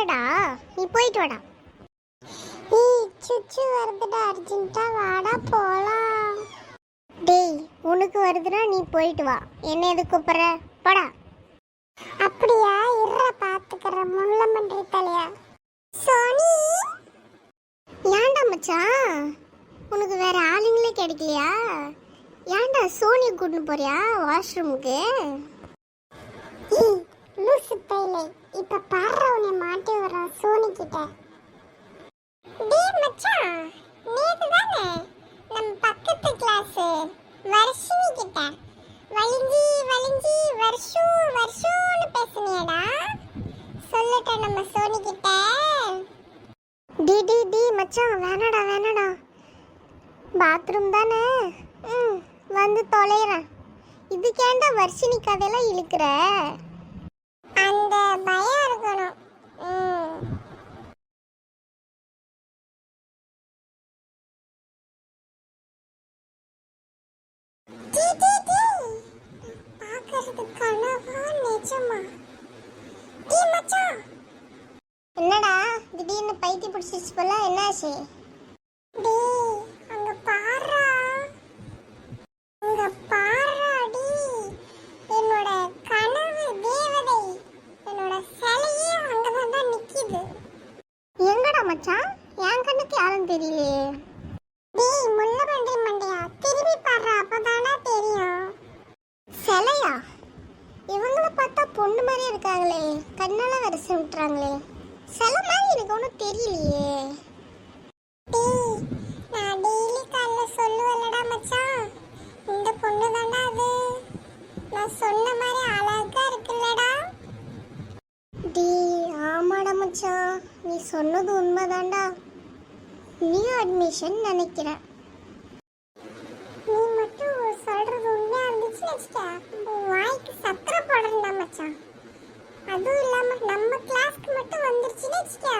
இல்லடா, நீ போயிட்டு வாடா. ஏய் சுச்சு வருதுடா, அர்ஜென்ட்டா வாடா போலாம். டேய் உனக்கு வருதுன்னா நீ போயிட்டு வா, என்ன எது கூப்பிட்ற? போடா. அப்படியா, இருற பாத்துக்கிற முள்ள மன்றி தலையா. சோனி ஏன்டா மச்சான், உனக்கு வேற ஆளுங்களே கிடைக்கலையா? ஏன்டா சோனியை கூட்டின்னு போறியா வாஷ்ரூமுக்கு? லூசு பையலே, இப்ப பாரு உன்னை மாட்டி வர சோனி கிட்ட. டேய் மச்சான், நேத்து தானே நம்ம பக்கத்து கிளாஸ் வர்ஷினி கிட்ட வலிஞ்சி வலிஞ்சி வருஷம்னு பேசுனியடா, சொல்லட்ட நம்ம சோனி கிட்ட. டி மச்சான், வேணாடா, பாத்ரூம் தானே, வந்து தொலைறேன். இதுக்கேண்டா வர்ஷினி கதையெல்லாம் இழுக்கிற? அந்த பயம் இருக்கணும். என்னடா திடீர்னு பைத்தி பிடிச்சிச்சு போல, என்னாச்சு? அங்க பாரா, என்னோட கனவு தேவதை, என்னோட சிலையே அங்கதான் நிக்குது. எங்கடா மச்சான், என் கண்ணுக்கு யாரும் தெரியலையே. டேய் முள்ள மண்டி மண்டையா, திரும்பி பாரு, அப்பதானா தெரியும். சிலையா? இவங்கள பார்த்தா பொண்ணு மாதிரியே இருக்காங்களே, கண்ணால வரிசை விட்டுறாங்களே, சிலை மாதிரி எனக்கு ஒன்றும் தெரியலையே. நான் டெய்லி காலைல சொல்லுவேன்லடா மச்சான், இந்த பொண்ணு தாண்டா அது, நான் சொன்ன மாதிரி அழகா இருக்குல்லடா. ஆமாடா மச்சான், நீ சொன்னது உண்மைதான்டா. நியூ அட்மிஷன் நினைக்கிறேன். நீ மட்டும் சொல்றது உண்மையா இருந்துச்சுன்னு வச்சுக்கா, வாய்க்கு சக்கரை போடணும்டா மச்சான். அதுவும் இல்லாம நம்ம கிளாஸ்க்கு மட்டும் வந்துருச்சுன்னு வச்சுக்கா,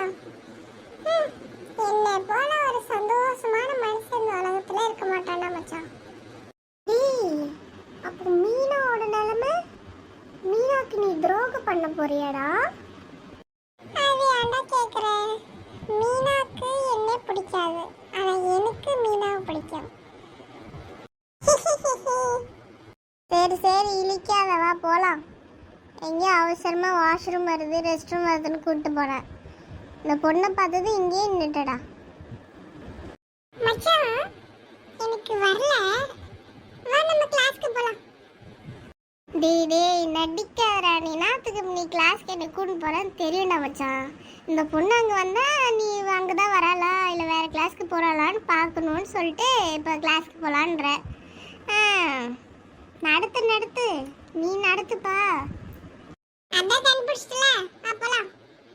என்னை போல ஒரு சந்தோஷமான மனுஷன் இந்த உலகத்துல இருக்க மாட்டான்டா மச்சான். அப்போ மீனாவோட நிலைமை, மீனாக்கு நீ துரோகம் பண்ண போறியாடா? அது ஏன்டா கேக்குற? மீனாக்கு என்ன பிடிக்காது, ஆனா எனக்கு மீனாவை பிடிக்கும். சரி இழிக்காத, வா போலாம். எங்கேயோ அவசரமா வாஷ்ரூம் வருது, ரெஸ்ட் ரூம் வருதுன்னு கூப்பிட்டு போனேன். இந்த பொண்ணை பார்த்தது இங்கேயே நின்றுட்டடா. மச்சான் எனக்கு வரல, வா நம்ம கிளாஸ்க்கு போலாம். டேய் நடிக்காதடா, நீ நாத்துக்கு நீ கிளாஸ்க்கு என்ன கூட்டிட்டு போறேன்னு தெரியும்டா மச்சான். இந்த பொண்ணு அங்கே வந்தா நீ அங்கே தான் வராளா இல்லை வேற கிளாஸ்க்கு போறாளான்னு பார்க்கணும்னு சொல்லிட்டு இப்போ கிளாஸ்க்கு போகலான்ற. நடத்து நீ நடத்துப்பா. அதான் கண்டுபிடிச்சிட்டல, அப்பலாம்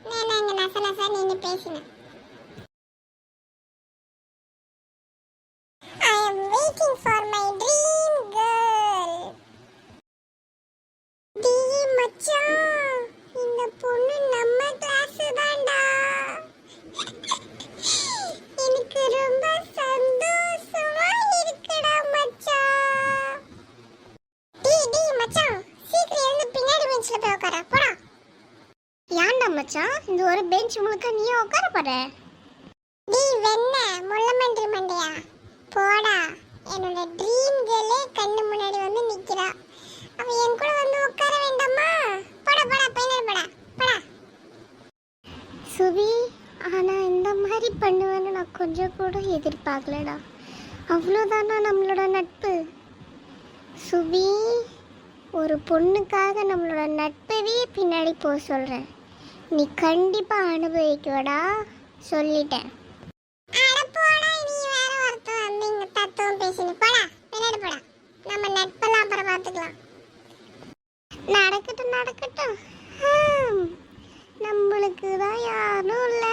நான் இங்கே நசநசா நின்று பேசினேன். I am waiting for my dream girl. டேய் மச்சான், இந்த பொண்ணு நம்ம கிளாஸ் தான்டா. எனக்கு ரொம்ப சந்தோஷமா இருக்குடா மச்சான். டேய் மச்சான், சீக்கிரம் எழுந்து பின்னாடி பெஞ்ச்ல போய் உட்கார போடா. ஏன்டா மச்சான், இந்த ஒரு பெஞ்ச் முழுக்க நீயே உட்கார போற? டேய் வெண்ண முள்ள மண்டி மண்டையா, போடா. என்னோட ட்ரீம் கேர்ளே கண்ணு முன்னாடி வந்து நிக்கிறா, அவ என் கூட வந்து உட்கார வேண்டாமா? போடா போடா. சுபி, ஆனா இந்த மாதிரி பண்ணுவேன்னு நான் கொஞ்சம் கூட எதிர்பார்க்கலடா. அவ்வளோதானா நம்மளோட நட்பு? சுபி, ஒரு பொண்ணுக்காக நம்மளோட நட்பவே பின்னாடி போக சொல்றேன், நீ கண்டிப்பா அனுபவிக்கடா, சொல்லிட்டேன். நம்ம நட்பெல்லாம் அப்புறம் பார்த்துக்கலாம். நடக்கட்டும். நம்மளுக்கு தான் யாரும் இல்லை,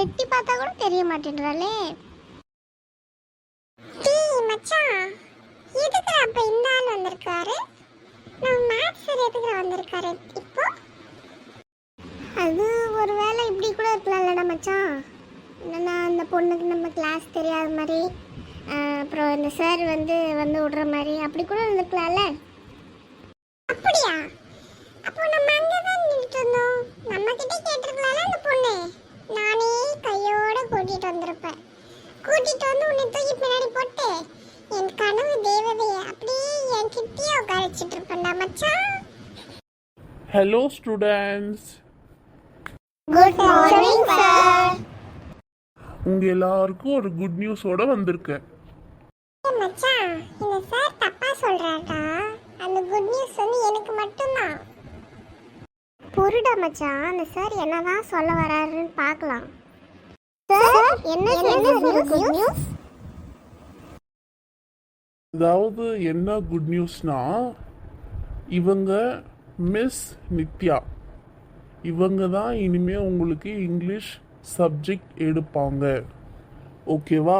எட்டி பார்த்தா கூட தெரிய மாட்டேன்றாளே. மச்சான் எதுக்கு அப்ப இந்த ஆள் வந்திருக்காரு? நம்ம மேத்ஸ் சார் எதுக்கு வந்திருக்காரு இப்போ? அது ஒருவேளை இப்படி கூட இருக்கலாம்லடா மச்சான். என்னன்னா அந்த பொண்ணுக்கு நம்ம கிளாஸ் தெரியாத மாதிரி, அப்புறம் இந்த சார் வந்து விடுற மாதிரி அப்படி கூட இருந்துக்கலாம்ல. அப்படியா? அப்போ நம்ம அங்கே தான் நின்றுட்டு இருந்தோம், நம்ம கிட்டே கேட்டிருக்கலாம்ல. Hello students. Good morning sir. உங்க எல்லாருக்கும் ஒரு குட் நியூஸோட வந்திருக்கேன். மச்சான், இந்த சார் தப்பா சொல்றாடா. அந்த குட் நியூஸ் வந்து எனக்கு மட்டும்தான். பொருடா மச்சான், அந்த சார் என்னதான் சொல்ல வராருன்னு பார்க்கலாம். சார், என்ன குட் நியூஸ்? அதாவது என்ன குட் நியூஸ்னா, இவங்க மிஸ் நித்யா, இவங்க தான் இனிமே உங்களுக்கு இங்கிலீஷ் சப்ஜெக்ட் எடுப்பாங்க. ஓகேவா?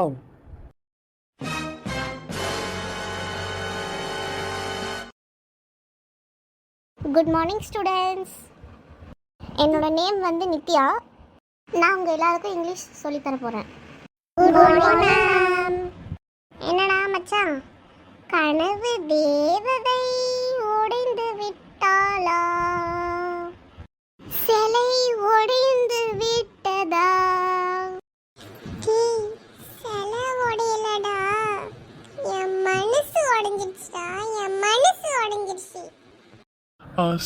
Good morning students. என்னோட நேம் வந்து நித்யா. நான் உங்க எல்லாருக்கும் இங்கிலீஷ் சொல்லி தர போறேன். Good morning ma'am. என்னடா மச்சான், கனவு தேவதை உடைந்து விட்டாளா, சிலை உடைந்து விட்டதா? சிலை உடையலடா, என் மனசு உடைஞ்சிடுச்சுடா, என் மனசு உடைஞ்சிடுச்சு.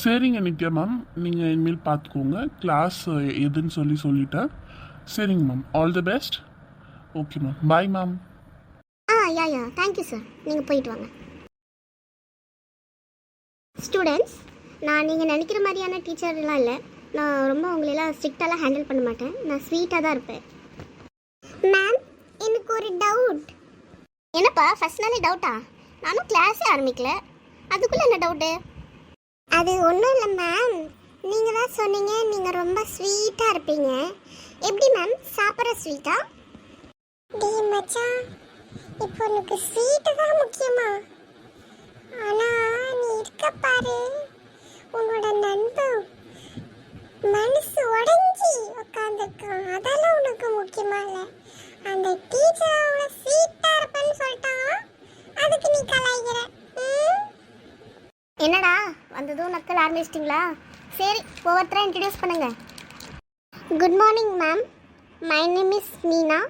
சரிங்க நித்யா மேம், நீங்கள் இனிமேல் பார்த்துக்கோங்க. கிளாஸ் எதுன்னு சொல்லிட்டேன். சரிங்க ma'am, all the best. Okay ma'am, bye ma'am. Yeah thank you sir. நீங்கள் போயிட்டு வாங்க. ஸ்டூடெண்ட்ஸ், நான் நீங்கள் நினைக்கிற மாதிரியான டீச்சர்லாம் இல்லை. நான் ரொம்ப உங்களெல்லாம் ஸ்ட்ரிக்டாலாம் ஹேண்டில் பண்ண மாட்டேன். நான் ஸ்வீட்டாக தான் இருப்பேன். மேம், எனக்கு ஒரு டவுட். என்னப்பா ஃபர்ஸ்ட் நாளே டவுட்டா? நானும் கிளாஸே ஆரம்பிக்கல, அதுக்குள்ளே என்ன டவுட்டு? அது ஒன்றும் இல்லை மேம். நீங்கள் தான் சொன்னீங்க நீங்கள் ரொம்ப ஸ்வீட்டாக இருப்பீங்க. எப்படி மேம், சாப்பிட்ற ஸ்வீட்டா? டே மச்சான், இப்போ உனக்கு ஸ்வீட்டு தான் முக்கியமா? ஆனால் நீ இருக்க பாரு, உன்னோட நண்பன் மனசு உடைஞ்சி உட்காந்துருக்கான். அதெல்லாம் உனக்கு முக்கியமா இல்லை. அந்த டீச்சர் அவனை ஸ்வீட்டாக இருப்பேன்னு சொல்லிட்டான், அதுக்கு நீ கலாய்க்கிற. என்னடா வந்ததும் நக்கல் ஆரம்பிச்சிட்டிங்களா? சரி, ஒவ்வொருத்தரை இன்ட்ரடியூஸ் பண்ணுங்க. Good morning ma'am. My name is Meena.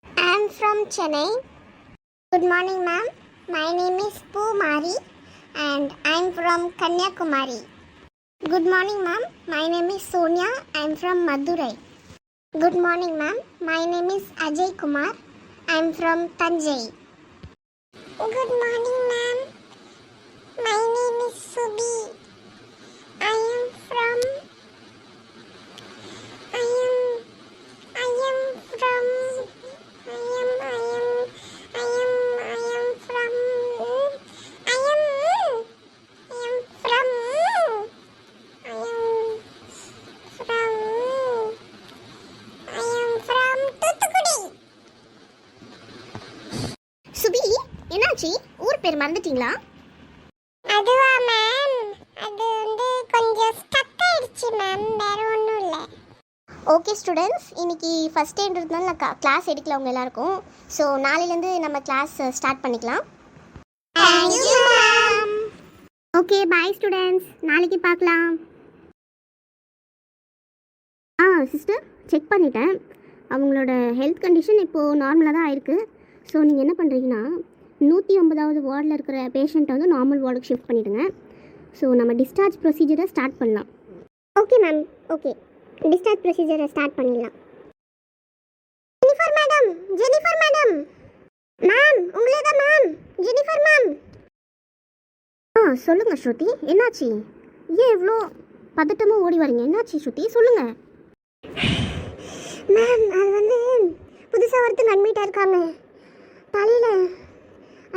I am from Chennai. Good morning ma'am. My name is Pumari and I am from Kanyakumari. Good morning ma'am. My name is Sonia. I am from Madurai. Good morning ma'am. My name is Ajay Kumar. I am from Tanjai. Good morning ma'am. My name is Subi. I am from சுபி. என்னாச்சு, ஊர் பேர் மறந்துட்டீங்களா? அதுவா ma'am, அது வந்து கொஞ்சம் stuck ஆயிடுச்சு ma'am, வேற ஒன்றும் இல்லை. ஓகே ஸ்டூடெண்ட்ஸ், இன்னைக்கு ஃபஸ்ட் டேன்றதுனால நான் கிளாஸ் எடுக்கல உங்கள் எல்லாருக்கும். ஸோ நாளையிலேருந்து நம்ம கிளாஸ் ஸ்டார்ட் பண்ணிக்கலாம். ஓகே பாய் ஸ்டூடெண்ட்ஸ், நாளைக்கு பார்க்கலாம். சிஸ்டர், செக் பண்ணிட்டேன். அவங்களோட ஹெல்த் கண்டிஷன் இப்போது நார்மலாக தான் ஆயிருக்கு. ஸோ நீங்கள் என்ன பண்ணுறீங்கன்னா, 150வது வார்டில் இருக்கிற பேஷண்ட்டை வந்து நார்மல் வார்டுக்கு ஷிஃப்ட் பண்ணிவிடுங்க. ஸோ நம்ம டிஸ்சார்ஜ் ப்ரொசீஜரை ஸ்டார்ட் பண்ணலாம். ஓகே மேம், ஓகே, டிஸ்சார்ஜ் ப்ரொசீஜரை ஸ்டார்ட் பண்ணிடலாம். Jennifer madam, Jennifer madam. Ma'am, உங்களே தான் மேம், ஜெனிஃபர் மேம். சொல்லுங்கள் ஸ்ருதி, என்னாச்சு? ஏன் இவ்வளோ பதட்டமாக ஓடி வரீங்க? என்னாச்சு ஸ்ருதி, சொல்லுங்கள். மேம், அது வந்து புதுசாக ஒருத்தங்க அட்மிட் ஆயிருக்காங்க, தலையில்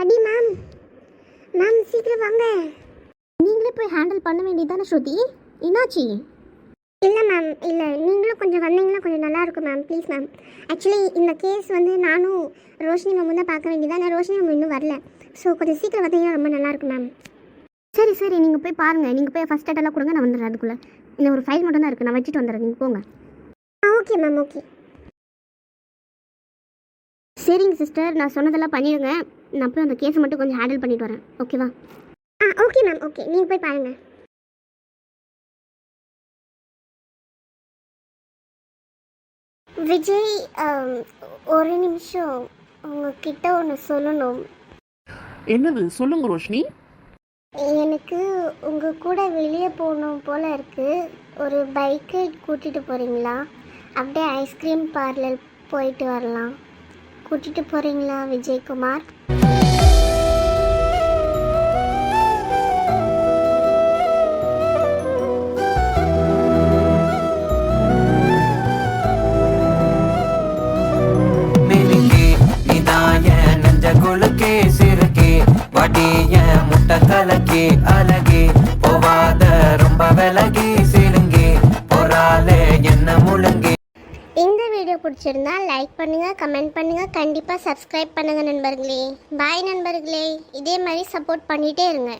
அடி மேம். மேம் சீக்கிரம் வாங்க. நீங்களே போய் ஹேண்டில் பண்ண வேண்டியதானே ஸ்ருதி, என்னாச்சு? இல்லை மேம், இல்லை, நீங்களும் கொஞ்சம் வந்தீங்கன்னா கொஞ்சம் நல்லாயிருக்கும் மேம், ப்ளீஸ் மேம். ஆக்சுவலி இந்த கேஸ் வந்து நானும் ரோஷினி மேம் தான் பார்க்க வேண்டியதான். நான் ரோஷினி மேம் இன்னும் வரல. ஸோ கொஞ்சம் சீக்கிரம் வந்தீங்கன்னா ரொம்ப நல்லாயிருக்கும் மேம். சரி சரி, நீங்கள் போய் பாருங்கள். நீங்கள் போய் ஃபஸ்ட் எய்டெல்லாம் கொடுங்க, நான் வந்துடுறேன். அதுக்குள்ளே இந்த ஒரு ஃபைல் மட்டும் தான் இருக்குது, நான் வச்சுட்டு வந்துடுறேன், நீங்கள் போங்க. Okay ma'am, okay. சரிங்க சிஸ்டர், நான் சொன்னதெல்லாம் பண்ணிடுங்க. நான் போய் அந்த கேஸை மட்டும் கொஞ்சம் ஹேண்டில் பண்ணிட்டு வரேன், ஓகேவா? ஓகே மேம், ஓகே, நீங்கள் போய் பாருங்கள். விஜய், ஒரு நிமிஷம் உங்ககிட்ட ஒன்று சொல்லணும். என்னது, சொல்லுங்க ரோஷினி. எனக்கு உங்கள் கூட வெளியே போகணும் போல் இருக்குது. ஒரு பைக்கை கூட்டிகிட்டு போகிறீங்களா? அப்படியே ஐஸ்கிரீம் பார்லர் போயிட்டு வரலாம். கூட்டிகிட்டு போகிறீங்களா விஜயகுமார்? கலக்கி அழகி போவாத ரொம்ப விலகி சிலுங்கி போறாலே என்ன முழுங்கி. இந்த வீடியோ பிடிச்சிருந்தா லைக் பண்ணுங்கள், கமெண்ட் பண்ணுங்கள், கண்டிப்பாக சப்ஸ்கிரைப் பண்ணுங்கள் நண்பர்களே. பாய் நண்பர்களே, இதே மாதிரி சப்போர்ட் பண்ணிகிட்டே இருங்க.